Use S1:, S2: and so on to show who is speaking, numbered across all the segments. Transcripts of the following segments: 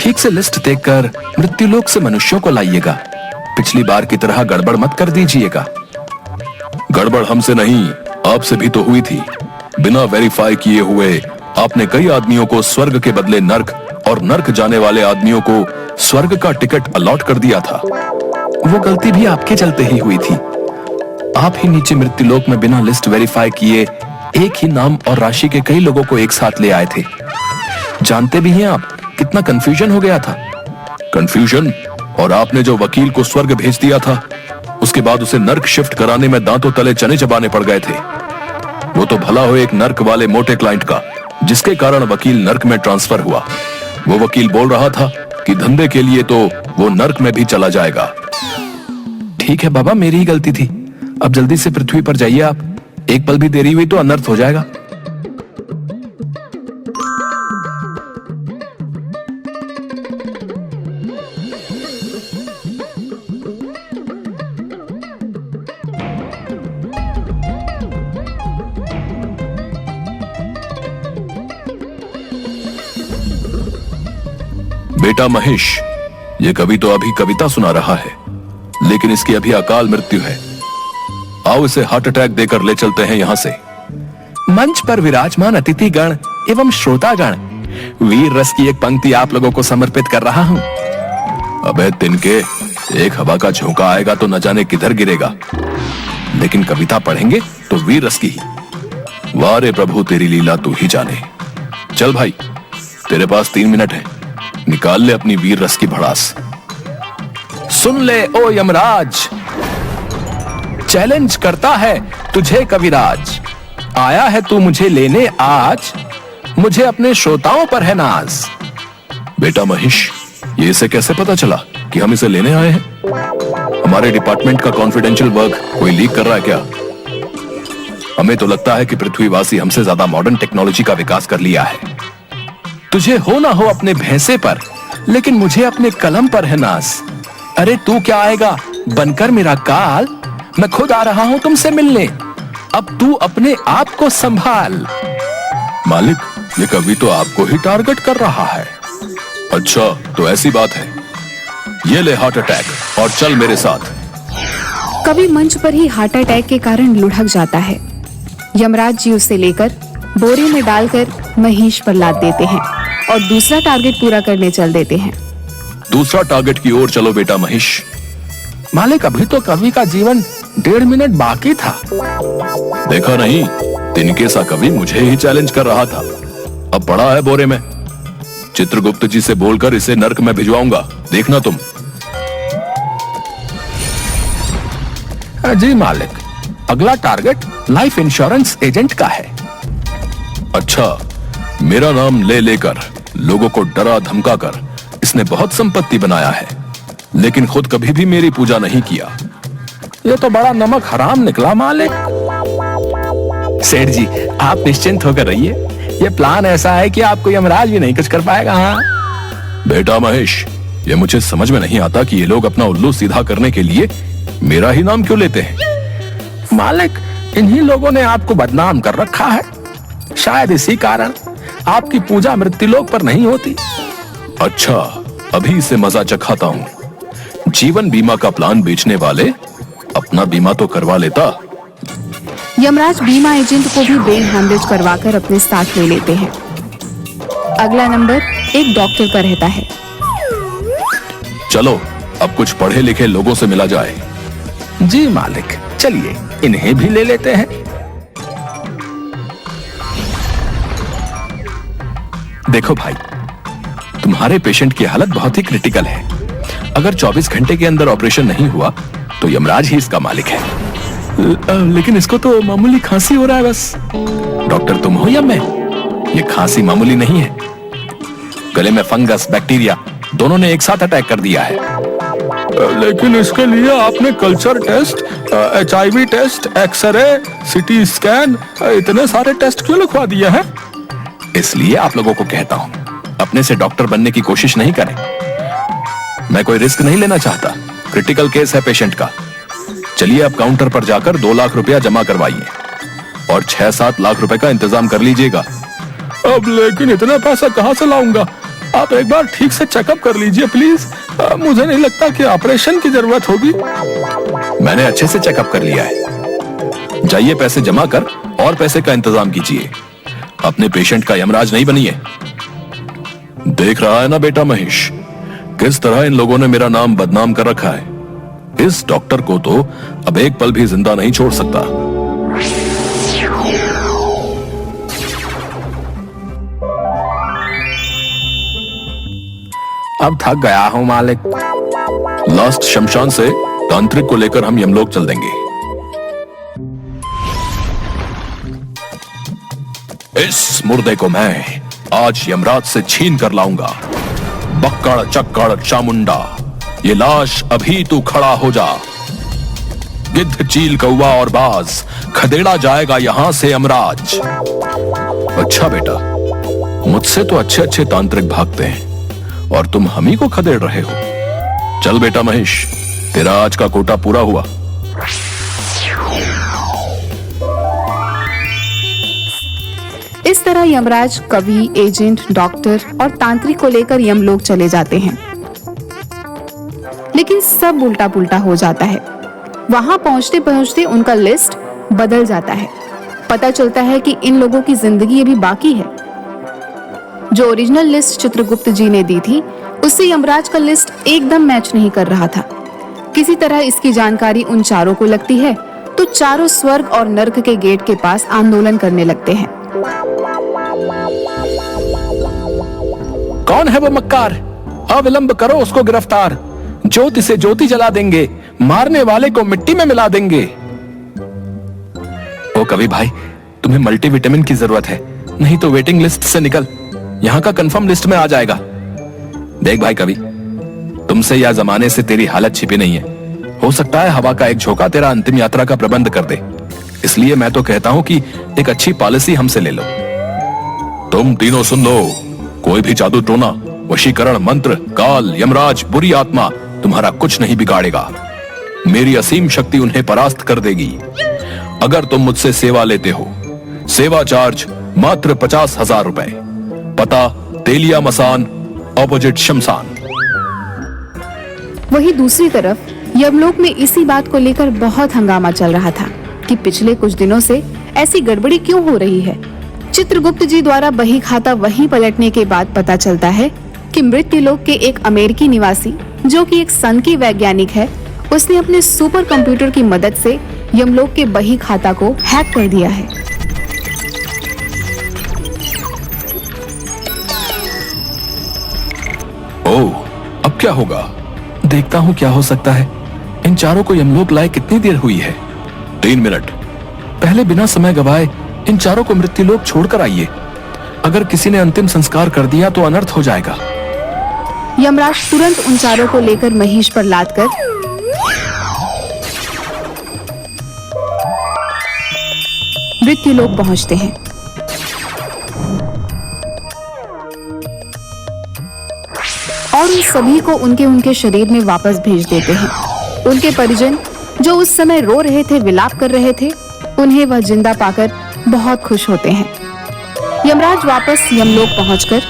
S1: ठीक से लिस्ट देखकर मृत्युलोक से मनुष्यों को लाइएगा। पिछली बार की तरह गड़बड़ मत कर दीजिएगा।
S2: गड़बड़ हमसे नहीं, आपसे भी तो हुई थी। बिना वेरीफाई किए हुए आपने कई आदमियों को स्वर्ग के बदले नर्क और नर्क जाने वाले आदमियों को स्वर्ग का टिकट अलॉट कर दिया था।
S1: वो गलती भी आपके चलते ही हुई थी। आप ही नीचे मृत्युलोक में बिना लिस्ट वेरीफाई किए एक ही नाम और राशि के कई लोगों को एक साथ ले आए थे। जानते भी हैं आप कितना कंफ्यूजन हो गया था।
S2: कंफ्यूजन? और आपने जो वकील को स्वर्ग भेज दिया था, उसके बाद उसे नर्क शिफ्ट कराने में दांतों तले चने चबाने पड़ गए थे। वो तो भला हो एक नर्क वाले मोटे क्लाइंट का, जिसके कारण वकील नर्क में ट्रांसफर हुआ। वो वकील बोल रहा था कि धंधे के लिए तो वो नर्क में भी चला जाएगा।
S1: ठीक है बाबा, मेरी ही गलती थी। अब जल्दी से पृथ्वी पर जाइए आप। एक पल भी देरी हुई तो अनर्थ हो जाएगा।
S2: बेटा महेश, ये कवि तो अभी कविता सुना रहा है, लेकिन इसकी अभी अकाल मृत्यु है। आओ इसे हार्ट अटैक देकर ले चलते हैं यहाँ से।
S1: मंच पर विराजमान अतिथिगण एवं श्रोतागण, वीर रस की एक पंक्ति आप लोगों को समर्पित कर रहा हूँ।
S2: अबे तिनके, एक हवा का झोंका आएगा तो न जाने किधर गिरेगा, लेकिन कविता पढ़ेंगे तो वीर रस की ही। वाह रे प्रभु, तेरी लीला तू ही जाने। चल भाई, तेरे पास 3 मिनट है, निकाल ले अपनी वीर रस की भड़ास।
S1: सुन ले ओ यमराज, चैलेंज करता है तुझे कविराज। आया है तू मुझे लेने आज, मुझे अपने श्रोताओं पर है नाज।
S2: बेटा महेश, ये इसे कैसे पता चला कि हम इसे लेने आए हैं? हमारे डिपार्टमेंट का कॉन्फिडेंशियल वर्क कोई लीक कर रहा है क्या? हमें तो लगता है कि पृथ्वीवासी हमसे ज्यादा मॉडर्न टेक्नोलॉजी का विकास कर लिया है।
S1: तुझे हो ना हो अपने भैंसे पर, लेकिन मुझे अपने कलम पर है नाज। अरे तू क्या आएगा बनकर मेरा काल, मैं खुद आ रहा हूं तुमसे मिलने। अब तू अपने आप को संभाल।
S2: मालिक, ये कवि तो आपको ही टारगेट कर रहा है। अच्छा, तो ऐसी बात है। ये ले हार्ट अटैक और चल मेरे साथ।
S3: कवि मंच पर ही हार्ट अटैक के कारण लुढ़क जाता है। यमराज जी उसे लेकर बोरे में डालकर महेश पर लाद देते हैं और दूसरा टारगेट पूरा करने चल देते हैं।
S2: दूसरा टारगेट की ओर चलो बेटा महेश।
S1: मालिक, अभी तो कवि का जीवन 1.5 मिनट बाकी था।
S2: देखा नहीं, तिनके सा कवि मुझे ही चैलेंज कर रहा था। अब पड़ा है बोरे में। चित्रगुप्त जी से बोलकर इसे नर्क में भिजवाऊंगा, देखना तुम।
S1: जी मालिक, अगला टारगेट लाइफ इंश्योरेंस एजेंट का है।
S2: अच्छा, मेरा नाम ले लेकर लोगों को डरा धमका कर इसने बहुत संपत्ति बनाया है, लेकिन खुद कभी भी मेरी पूजा नहीं किया।
S1: ये तो बड़ा नमक हराम निकला मालिक। सेठ जी, आप निश्चिंत होकर रहिए। ये प्लान ऐसा है कि आपको यमराज भी नहीं कुछ कर पाएगा। हाँ
S2: बेटा महेश, ये मुझे समझ में नहीं आता कि ये लोग अपना उल्लू सीधा करने के लिए मेरा ही नाम क्यों लेते हैं।
S1: मालिक, इन्हीं लोगों ने आपको बदनाम कर रखा है। शायद इसी कारण आपकी पूजा मृत्युलोक पर नहीं होती।
S2: अच्छा, अभी इसे मजा चखाता हूँ। जीवन बीमा का प्लान बेचने वाले अपना बीमा तो करवा लेता।
S3: यमराज बीमा एजेंट को भी ब्रेन हैमरेज करवाकर अपने साथ ले लेते हैं। अगला नंबर एक डॉक्टर का रहता है।
S2: चलो, अब कुछ पढ़े लिखे लोगों से मिला जाए।
S1: जी मालिक, चलिए इन्हें भी ले लेते हैं। देखो भाई, तुम्हारे पेशेंट की हालत बहुत ही क्रिटिकल है। अगर 24 घंटे के अंदर ऑपरेशन नहीं हुआ तो यमराज ही इसका मालिक है। लेकिन इसको तो मामूली खांसी हो रहा है बस। डॉक्टर तुम हो या मैं? ये खांसी मामूली नहीं है। गले में फंगस, बैक्टीरिया दोनों ने एक साथ अटैक कर दिया है।
S4: लेकिन इसके लिए आपने culture test, HIV test, x ray, CT scan, इतने सारे टेस्ट क्यों लिखवा दिए हैं?
S1: इसलिए आप लोगों को कहता हूं, अपने से डॉक्टर बनने की कोशिश नहीं करें। मैं कोई रिस्क नहीं लेना चाहता। क्रिटिकल केस है पेशेंट का। चलिए अब काउंटर पर जाकर 2 लाख रुपया जमा करवाइए और 6-7 लाख रुपए का इंतजाम कर लीजिएगा।
S4: अब लेकिन इतना पैसा कहाँ से लाऊंगा? आप एक बार ठीक से चेकअप कर लीजिए प्लीज। मुझे नहीं लगता कि ऑपरेशन की जरूरत होगी।
S2: मैंने अच्छे से चेकअप कर लिया है। जाइए पैसे जमा कर और पैसे का इंतजाम कीजिए। अपने पेशेंट का यमराज नहीं बनिए। देख रहा है ना बेटा महेश, किस तरह इन लोगों ने मेरा नाम बदनाम कर रखा है। इस डॉक्टर को तो अब एक पल भी जिंदा नहीं छोड़ सकता।
S1: अब थक गया हूं मालिक।
S2: लास्ट शमशान से तांत्रिक को लेकर हम यमलोक चल देंगे। इस मुर्दे को मैं आज यमराज से छीन कर लाऊंगा। बक्कड़ चक्कड़ चामुंडा, ये लाश अभी तू खड़ा हो जा। गिद्ध चील कौवा और बाज, खदेड़ा जाएगा यहां से यमराज। अच्छा बेटा, मुझसे तो अच्छे अच्छे तांत्रिक भागते हैं और तुम हम ही को खदेड़ रहे हो। चल बेटा महेश, तेरा आज का कोटा पूरा हुआ।
S3: इस तरह यमराज कवि, एजेंट, डॉक्टर और तांत्रिक को लेकर यमलोक चले जाते हैं। लेकिन सब उल्टा पुल्टा हो जाता है। वहां पहुंचते पहुंचते उनका लिस्ट बदल जाता है। पता चलता है कि इन लोगों की जिंदगी अभी बाकी है। जो ओरिजिनल लिस्ट चित्रगुप्त जी ने दी थी, उससे यमराज का लिस्ट एकदम मैच नहीं कर रहा था। किसी तरह इसकी जानकारी उन चारों को लगती है, तो चारों स्वर्ग और नर्क के गेट के पास आंदोलन करने लगते हैं।
S1: कौन है वो मक्कार? अविलंब करो उसको गिरफ्तार। ज्योति से ज्योति जला देंगे, मारने वाले को मिट्टी में मिला देंगे। ओ कवि भाई, तुम्हें मल्टीविटामिन की जरूरत है, नहीं तो वेटिंग लिस्ट से निकल। यहाँ का कंफर्म लिस्ट में आ जाएगा। देख भाई कवि, तुमसे या जमाने से तेरी हालत छिपी नहीं है। हो सकता है हवा का एक झोंका तेरा अंतिम यात्रा का प्रबंध कर दे। इसलिए मैं तो कहता हूं कि एक अच्छी पॉलिसी हमसे ले लो।
S2: तुम तीनों सुन लो, कोई भी जादू टोना, वशीकरण मंत्र, काल, यमराज, बुरी आत्मा तुम्हारा कुछ नहीं बिगाड़ेगा। मेरी असीम शक्ति उन्हें परास्त कर देगी। अगर तुम मुझसे सेवा लेते हो, सेवा चार्ज मात्र 50,000 रुपए। पता तेलिया मसान, ऑपोजिट शमशान।
S3: वहीं दूसरी तरफ यमलोक में इसी बात को लेकर बहुत हंगामा चल रहा था कि पिछले कुछ दिनों से ऐसी गड़बड़ी क्यों हो रही है। चित्रगुप्त जी द्वारा बही खाता वहीं पलटने के बाद पता चलता है कि मृत्युलोक के एक अमेरिकी निवासी, जो कि एक सन की वैज्ञानिक है, उसने अपने सुपर कंप्यूटर की मदद से यमलोक के बही खाता को हैक कर दिया है।
S2: ओह, अब क्या होगा?
S1: देखता हूँ क्या हो सकता है। इन चारों को यमलोक लाए कितनी देर हुई है?
S2: 3 मिनट।
S1: पहले बिना समय गवाए इन चारों को मृत्युलोक छोड़कर आइए। अगर किसी ने अंतिम संस्कार कर दिया तो अनर्थ हो जाएगा।
S3: यमराज तुरंत उन चारों को लेकर महिष पर लाद कर मृत्युलोक पहुंचते हैं। और उन सभी को उनके उनके शरीर में वापस भेज देते हैं। उनके परिजन जो उस समय रो रहे थे, विलाप कर रहे थे, उन्हें वह जिंदा पाकर बहुत खुश होते हैं। यमराज वापस यमलोक पहुंचकर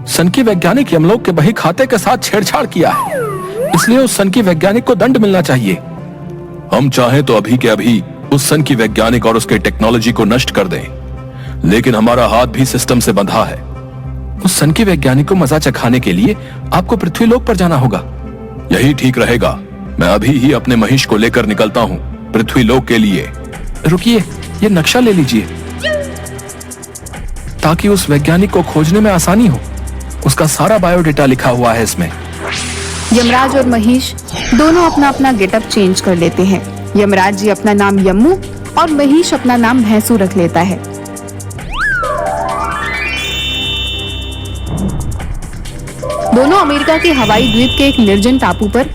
S1: सन की वैज्ञानिक यमलोक के बही खाते के साथ छेड़छाड़ किया है, इसलिए उस सन की वैज्ञानिक को दंड मिलना चाहिए।
S2: हम चाहें तो अभी के अभी उस सन की वैज्ञानिक और उसके टेक्नोलॉजी को नष्ट कर दें, लेकिन हमारा हाथ भी सिस्टम से बंधा है।
S1: उस सन की वैज्ञानिक को मजा चखाने के लिए आपको पृथ्वीलोक पर जाना होगा।
S2: यही ठीक रहेगा। मैं अभी ही अपने महिष को लेकर निकलता हूँ पृथ्वीलोक के लिए।
S1: रुकिए, ये नक्शा ले लीजिए ताकि उस वैज्ञानिक को खोजने में आसानी हो। उसका सारा बायोडेटा लिखा हुआ है इसमें।
S3: यमराज और महिष दोनों अपना अपना गेटअप चेंज कर लेते हैं। यमराज जी अपना नाम यम्मू और महिष अपना नाम भैंसू रख लेता है। दोनों अमेरिका के हवाई द्वीप के एक निर्जन टापू पर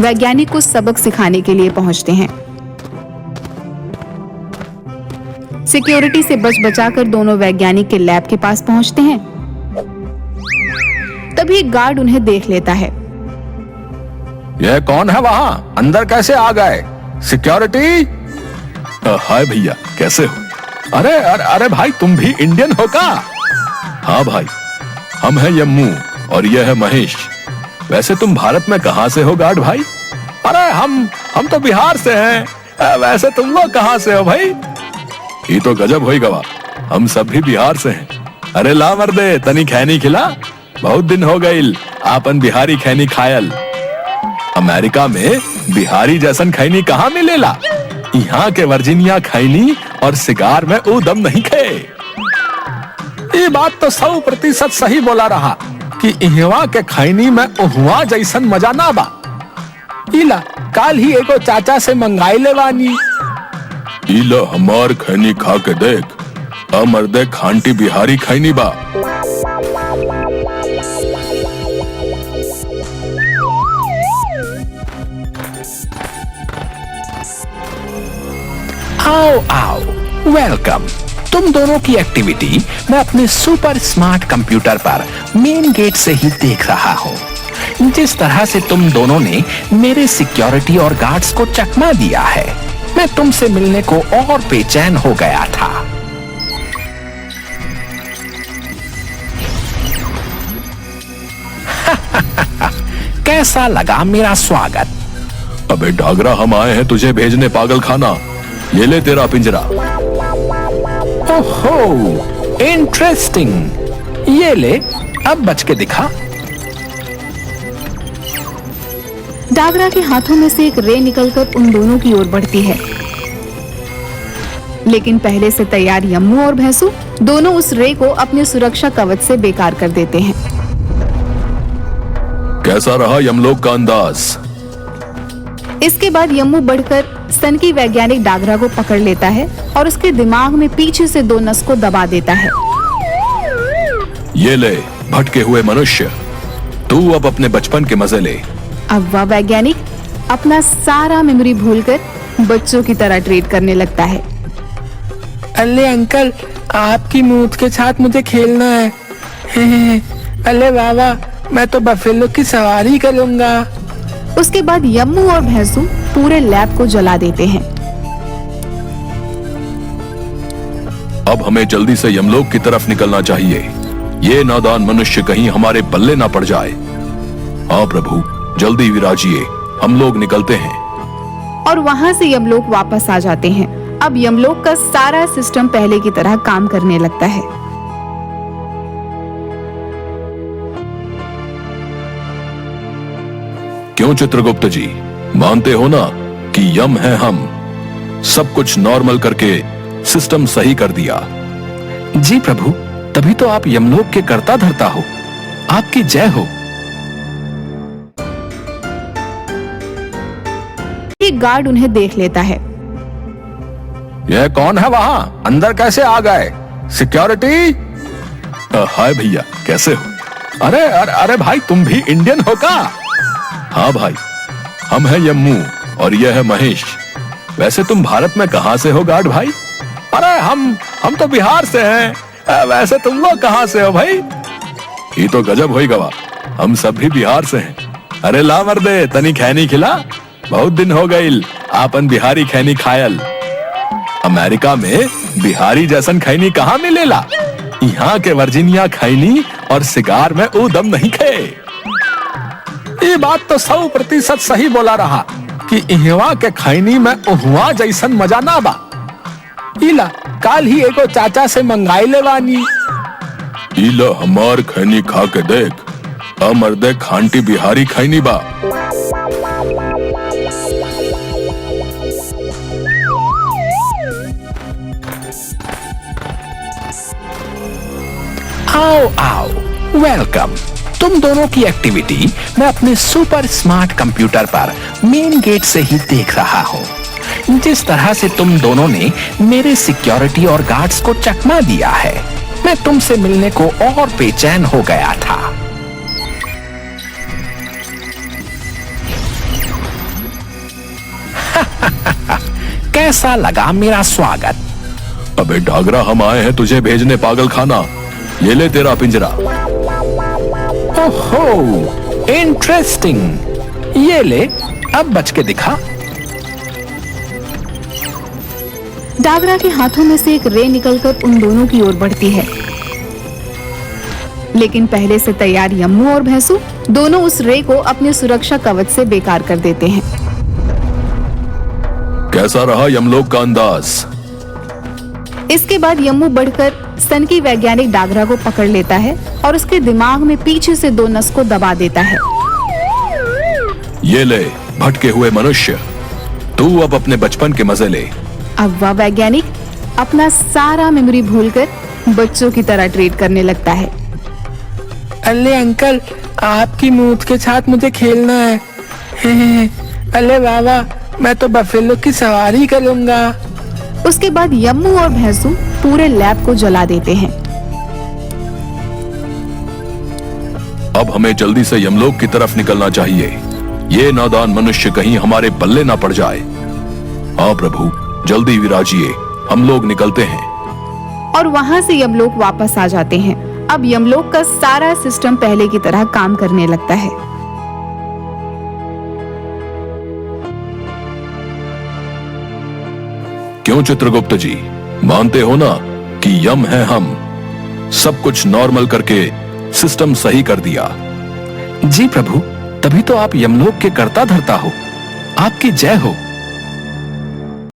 S3: वैज्ञानिक को सबक सिखाने के लिए पहुंचते हैं। सिक्योरिटी से बच बचाकर दोनों वैज्ञानिक के लैब के पास पहुंचते हैं। तभी एक गार्ड उन्हें देख लेता है।
S4: यह कौन है वहां? अंदर कैसे आ गए? सिक्योरिटी?
S2: हाय भैया, कैसे हो?
S4: अरे अरे अरे भाई, तुम भी इंडियन हो का?
S2: हाँ भाई, हम हैं यम्मू और यह है महेश। वैसे तुम भारत में कहाँ से हो गार्ड भाई?
S4: अरे हम तो बिहार से हैं। वैसे तुम लोग कहाँ से हो भाई?
S2: ये तो गजब होई गवा, हम सब भी बिहार से हैं।
S4: अरे ला मर्दे, तनी खैनी खिला। बहुत दिन हो गईल आपन बिहारी खैनी खायल।
S2: अमेरिका में बिहारी जैसन खैनी कहाँ मिलेला?
S4: यहाँ के वर्जीनिया खैनी और सिगार में उदम नहीं खे। ये बात तो 100% सही बोला रहा कि इहवा के खैनी में उहवा जैसन मजा ना बा। इला काल ही एगो चाचा से मंगाई ले बानी।
S2: इला हमार खैनी खा के देख, मर्दे खांटी बिहारी खैनी बा।
S1: आओ आओ, वेलकम। तुम दोनों की एक्टिविटी मैं अपने सुपर स्मार्ट कंप्यूटर पर मेन गेट से ही देख रहा हूँ। जिस तरह से तुम दोनों ने मेरे सिक्योरिटी और गार्ड्स को चकमा दिया है, मैं तुमसे मिलने को और बेचैन हो गया था। कैसा लगा मेरा स्वागत?
S2: अबे डागरा, हम आए हैं तुझे भेजने पागल खाना। ये ले तेरा पिंजरा।
S1: ओहो, इंटरेस्टिंग। ये ले, अब बच के दिखा।
S3: डागरा के हाथों में से एक रे निकलकर उन दोनों की ओर बढ़ती है, लेकिन पहले से तैयार यम्मू और भैंसू दोनों उस रे को अपने सुरक्षा कवच से बेकार कर देते हैं।
S2: कैसा रहा यमलोक का अंदाज?
S3: इसके बाद यम्मू बढ़कर सन की वैज्ञानिक डागरा को पकड़ लेता है और उसके दिमाग में पीछे से 2 नस को दबा देता है।
S2: ये ले भटके हुए मनुष्य, तू अब अपने बचपन के मजे ले।
S3: अब वह वैज्ञानिक अपना सारा मेमोरी भूलकर बच्चों की तरह ट्रीट करने लगता है।
S4: अल्ले अंकल, आपकी मूत के साथ मुझे खेलना है। अल्ले बाबा, मैं तो बफेलो की सवारी करूंगा।
S3: उसके बाद यम्मू और भैंसू पूरे लैब को जला देते हैं।
S2: अब हमें जल्दी से यमलोक की तरफ निकलना चाहिए। ये नादान मनुष्य कहीं हमारे पल्ले ना पड़ जाए। हाँ प्रभु, जल्दी विराजिए, हम लोग निकलते हैं।
S3: और वहां से यमलोक वापस आ जाते हैं। अब यमलोक का सारा सिस्टम पहले की तरह काम करने लगता है।
S2: क्यों चित्रगुप्त जी, मानते हो ना कि यम है हम? सब कुछ नॉर्मल करके सिस्टम सही कर दिया।
S1: जी प्रभु, तभी तो आप यमलोक के कर्ता धर्ता हो। आपकी जय हो।
S3: एक गार्ड उन्हें देख लेता है।
S4: यह कौन है वहां? अंदर कैसे आ गए? सिक्योरिटी?
S2: हाय भैया, कैसे हो?
S4: अरे अरे अरे भाई, तुम भी इंडियन हो का?
S2: हाँ भाई, हम हैं यम्मू और यह है महेश। वैसे तुम भारत में कहाँ से हो गार्ड भाई?
S4: अरे हम तो बिहार से हैं। वैसे तुम लोग कहाँ से हो भाई?
S2: ये तो गजब होई गवा, हम सब भी बिहार से हैं।
S4: अरे ला मर्दे, तनी खैनी खिला। बहुत दिन हो गईल आपन बिहारी खैनी खायल।
S2: अमेरिका में बिहारी जैसन खैनी कहाँ मिलेला?
S4: यहाँ के वर्जीनिया खैनी और सिगार में उदम नहीं खे। ये बात तो 100% सही बोला रहा कि इहवा के खैनी में उहवा जैसन मजा ना बा। इला काल ही एगो चाचा से मंगाई ले बानी।
S2: इला हमार खैनी खा के देख, मर्दे खांटी बिहारी खैनी बा।
S1: आओ आओ, वेलकम। तुम दोनों की एक्टिविटी मैं अपने सुपर स्मार्ट कंप्यूटर पर मेन गेट से ही देख रहा हूँ। जिस तरह से तुम दोनों ने मेरे सिक्योरिटी और गार्ड्स को चकमा दिया है, मैं तुमसे मिलने को और बेचैन हो गया था। कैसा लगा मेरा स्वागत?
S2: अबे डागरा, हम आए हैं तुझे भेजने पागल खाना। ये ले तेरा पिंजरा।
S1: ओहो, इंटरेस्टिंग।
S4: ये ले, अब बच के दिखा।
S3: डागरा के हाथों में से एक रे निकलकर उन दोनों की ओर बढ़ती है, लेकिन पहले से तैयार यम्मू और भैंसू दोनों उस रे को अपने सुरक्षा कवच से बेकार कर देते हैं।
S2: कैसा रहा यमलोक का अंदाज?
S3: इसके बाद यम्मू बढ़कर सनकी वैज्ञानिक डागरा को पकड़ लेता है और उसके दिमाग में पीछे से 2 नस को दबा देता है।
S2: ये ले भटके हुए मनुष्य, तू अब अपने बचपन के मजे ले।
S3: अब वह वैज्ञानिक अपना सारा मेमोरी भूलकर बच्चों की तरह ट्रीट करने लगता है।
S4: अल्ले अंकल, आपकी मूत के साथ मुझे खेलना है। अल्ले बाबा, मैं तो बफेलो की सवारी करूंगा।
S3: उसके बाद यम्मू और भैंसू पूरे लैब को जला देते हैं।
S2: अब हमें जल्दी से यमलोक की तरफ निकलना चाहिए। ये नादान मनुष्य कहीं हमारे पल्ले ना पड़ जाए। हाँ प्रभु, जल्दी विराजिए, हम लोग निकलते हैं।
S3: और वहां से यमलोक वापस आ जाते हैं। अब यमलोक का सारा सिस्टम पहले की तरह काम करने लगता है।
S2: क्यों चित्रगुप्त जी, मानते हो ना कि यम है हम? सब कुछ नॉर्मल करके सिस्टम सही कर दिया।
S4: जी प्रभु, तभी तो आप यमलोक के कर्ता धर्ता हो। आपकी जय हो।